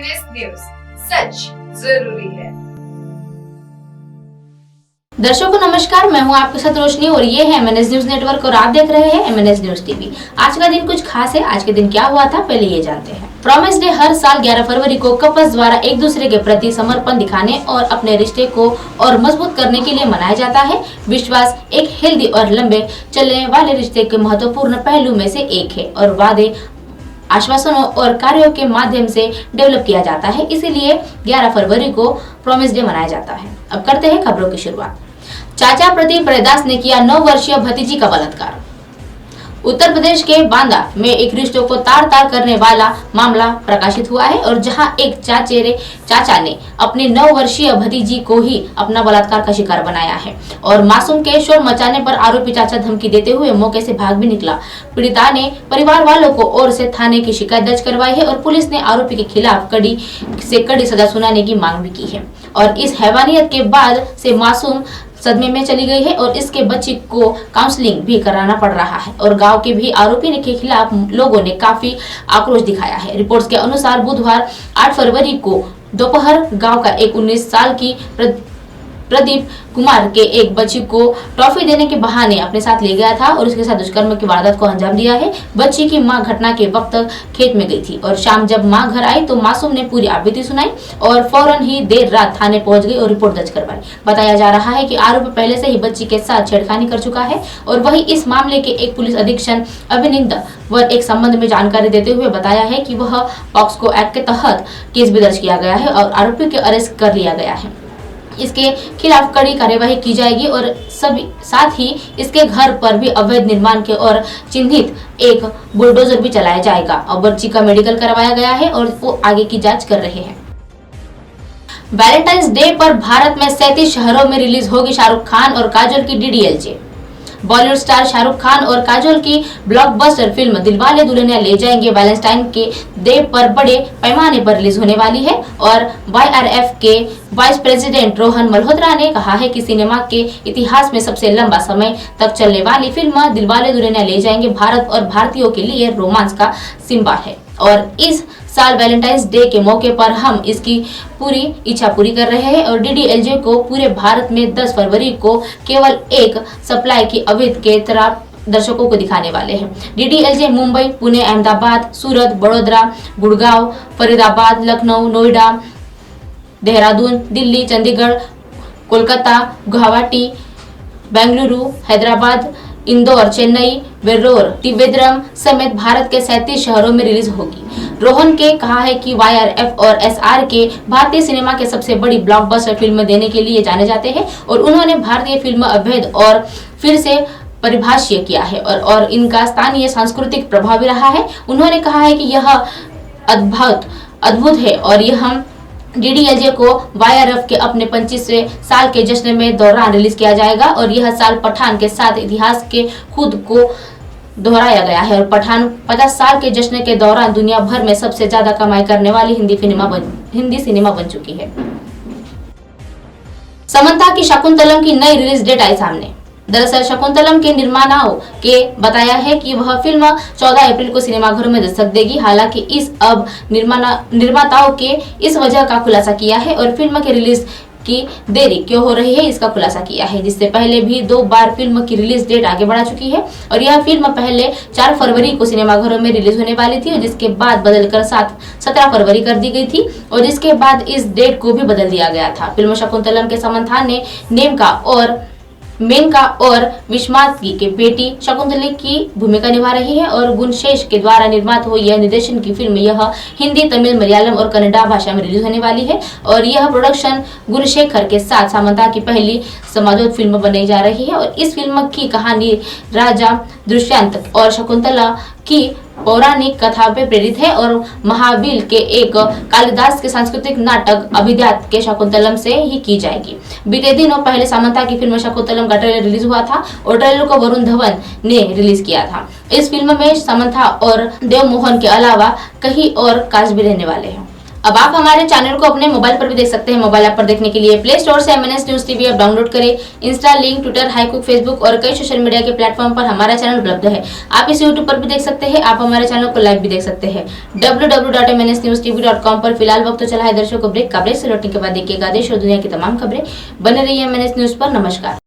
MNS news, सच जरूरी है। दर्शकों नमस्कार, मैं हूं आपके साथ रोशनी और ये है MNS न्यूज नेटवर्क और आप देख रहे हैं MNS न्यूज टीवी। आज का दिन कुछ खास है। आज के दिन क्या हुआ था पहले ये जानते हैं। प्रॉमिस डे हर साल 11 फरवरी को कपल्स द्वारा एक दूसरे के प्रति समर्पण दिखाने और अपने रिश्ते को और मजबूत करने के लिए मनाया जाता है। विश्वास एक हेल्दी और लंबे चलने वाले रिश्ते के महत्वपूर्ण पहलू में से एक है और वादे, आश्वासनों और कार्यों के माध्यम से डेवलप किया जाता है। इसीलिए 11 फरवरी को प्रॉमिस डे मनाया जाता है। अब करते हैं खबरों की शुरुआत। चाचा प्रदीप रैदास ने किया 9 वर्षीय भतीजी का बलात्कार। उत्तर प्रदेश के बांदा में एक रिश्तों को तार तार करने वाला मामला प्रकाशित हुआ है और जहां एक चाचा ने अपनी 9 वर्षीय भतीजी को ही अपना बलात्कार का शिकार बनाया है और मासूम के शोर मचाने पर आरोपी चाचा धमकी देते हुए मौके से भाग भी निकला। पीड़िता ने परिवार वालों को ओर से थाने की शिकायत दर्ज करवाई है और पुलिस ने आरोपी के खिलाफ कड़ी से कड़ी सजा सुनाने की मांग भी की है और इस हैवानियत के बाद से मासूम सदमे में चली गई है और इसके बच्ची को काउंसलिंग भी कराना पड़ रहा है और गांव के भी आरोपी के खिलाफ लोगों ने काफी आक्रोश दिखाया है। रिपोर्ट्स के अनुसार बुधवार 8 फरवरी को दोपहर गांव का एक 19 साल की प्रदीप कुमार के एक बच्ची को टॉफी देने के बहाने अपने साथ ले गया था और उसके साथ दुष्कर्म की वारदात को अंजाम दिया है। बच्ची की मां घटना के वक्त खेत में गई थी और शाम जब मां घर आई तो मासूम ने पूरी आपबीती सुनाई और फौरन ही देर रात थाने पहुंच गई और रिपोर्ट दर्ज करवाई। बताया जा रहा है कि आरोपी पहले से ही बच्ची के साथ छेड़खानी कर चुका है और वही इस मामले के एक पुलिस अधीक्षक अभिनंदन व एक संबंध में जानकारी देते हुए बताया है कि वह पॉक्सो एक्ट के तहत केस भी दर्ज किया गया है और आरोपी को अरेस्ट कर लिया गया है। इसके खिलाफ कड़ी कार्यवाही की जाएगी और सभी साथ ही इसके घर पर भी अवैध निर्माण के और चिन्हित एक बुलडोजर भी चलाया जाएगा और बच्ची का मेडिकल करवाया गया है और वो आगे की जांच कर रहे हैं। वैलेंटाइंस डे पर भारत में 37 शहरों में रिलीज होगी शाहरुख खान और काजोल की DDLJ। बॉलीवुड स्टार शाहरुख खान और काजोल की ब्लॉकबस्टर फिल्म दिलवाले दुल्हनिया ले जाएंगे वैलेंटाइन के डे पर बड़े पैमाने पर रिलीज होने वाली है और YRF के वाइस प्रेसिडेंट रोहन मल्होत्रा ने कहा है कि सिनेमा के इतिहास में सबसे लंबा समय तक चलने वाली फिल्म दिलवाले दुल्हनिया ले जाएंगे भारत और भारतीयों के लिए रोमांस का सिंबल है और इस साल वैलेंटाइंस डे के मौके पर हम इसकी पूरी इच्छा पूरी कर रहे हैं और DDLJ को पूरे भारत में 10 फरवरी को केवल एक सप्लाई की अवैध के तरह दर्शकों को दिखाने वाले हैं। DDLJ मुंबई, पुणे, अहमदाबाद, सूरत, बड़ोदरा, गुड़गांव, फरीदाबाद, लखनऊ, नोएडा, देहरादून, दिल्ली, चंडीगढ़, कोलकाता, गुवाहाटी, बेंगलुरु, हैदराबाद, इंदौर, चेन्नई, वेल्लोर, त्रिवेंद्रम समेत भारत के 37 शहरों में रिलीज होगी। रोहन के कहा है कि YRF और SRK भारतीय सिनेमा के सबसे बड़ी ब्लॉकबस्टर फिल्म देने के लिए जाने जाते हैं और उन्होंने भारतीय फिल्म अवैध और फिर से परिभाषित किया है और इनका स्थानीय सांस्कृतिक प्रभाव भी रहा है। उन्होंने कहा है कि यह अद्भुत है और यह हम DDLJ को YRF के अपने 25वें साल के जश्न में दौरान रिलीज किया जाएगा और यह साल पठान के साथ इतिहास के खुद को दोहराया गया है और पठान 50 साल के जश्न के दौरान दुनिया भर में सबसे ज्यादा कमाई करने वाली हिंदी सिनेमा बन चुकी है। समंथा की शकुंतलम की नई रिलीज डेट आई सामने। दरअसल शकुंतलम के निर्माताओं के बताया है कि वह फिल्म 14 अप्रैल को सिनेमाघरों में दस्तक देगी। हालांकि इस अब निर्माताओं के इस वजह का खुलासा किया है और फिल्म के रिलीज की देरी क्यों हो रही है इसका खुलासा किया है, जिससे पहले भी 2 बार फिल्म की रिलीज डेट आगे बढ़ा चुकी है और यह फिल्म पहले 4 फरवरी को सिनेमाघरों में रिलीज होने वाली थी और जिसके बाद बदलकर 17 फरवरी कर दी गई थी और जिसके बाद इस डेट को भी बदल दिया गया था। फिल्म शकुंतलम के समंथा ने मेनका और विश्वामित्री के बेटी शकुंतला की भूमिका निभा रही है और गुणशेष के द्वारा निर्मित हुई यह निर्देशन की फिल्म यह हिंदी, तमिल, मलयालम और कन्नड़ा भाषा में रिलीज होने वाली है और यह प्रोडक्शन गुणशेखर के साथ समंथा की पहली समाजोत फिल्म बनने जा रही है और इस फिल्म की कहानी राजा दुष्यंत और शकुंतला की पौराणिक कथा पे प्रेरित है और महाबील के एक कालिदास के सांस्कृतिक नाटक अभिद्यात के शकुंतलम से ही की जाएगी। बीते दिनों पहले समंथा की फिल्म शकुंतलम का ट्रेलर रिलीज हुआ था और ट्रेलर को वरुण धवन ने रिलीज किया था। इस फिल्म में समंथा और देव मोहन के अलावा कहीं और कास्ट भी रहने वाले हैं। अब आप हमारे चैनल को अपने मोबाइल पर भी देख सकते हैं। मोबाइल ऐप पर देखने के लिए प्ले स्टोर से MNS news TV app download करें। इंस्टा, लिंक, ट्विटर, हाईकुक, फेसबुक और कई सोशल मीडिया के प्लेटफॉर्म पर हमारा चैनल उपलब्ध है। आप इसे यूट्यूब पर भी देख सकते हैं। आप हमारे चैनल को लाइव भी देख सकते हैं www.mnsnewstv.com पर। फिलहाल वक्त तो चला है दर्शकों ब्रेक का। ब्रेक से लौटने के बाद देखिएगा देश और दुनिया की तमाम खबरें। बने रहिए MNS न्यूज पर। नमस्कार।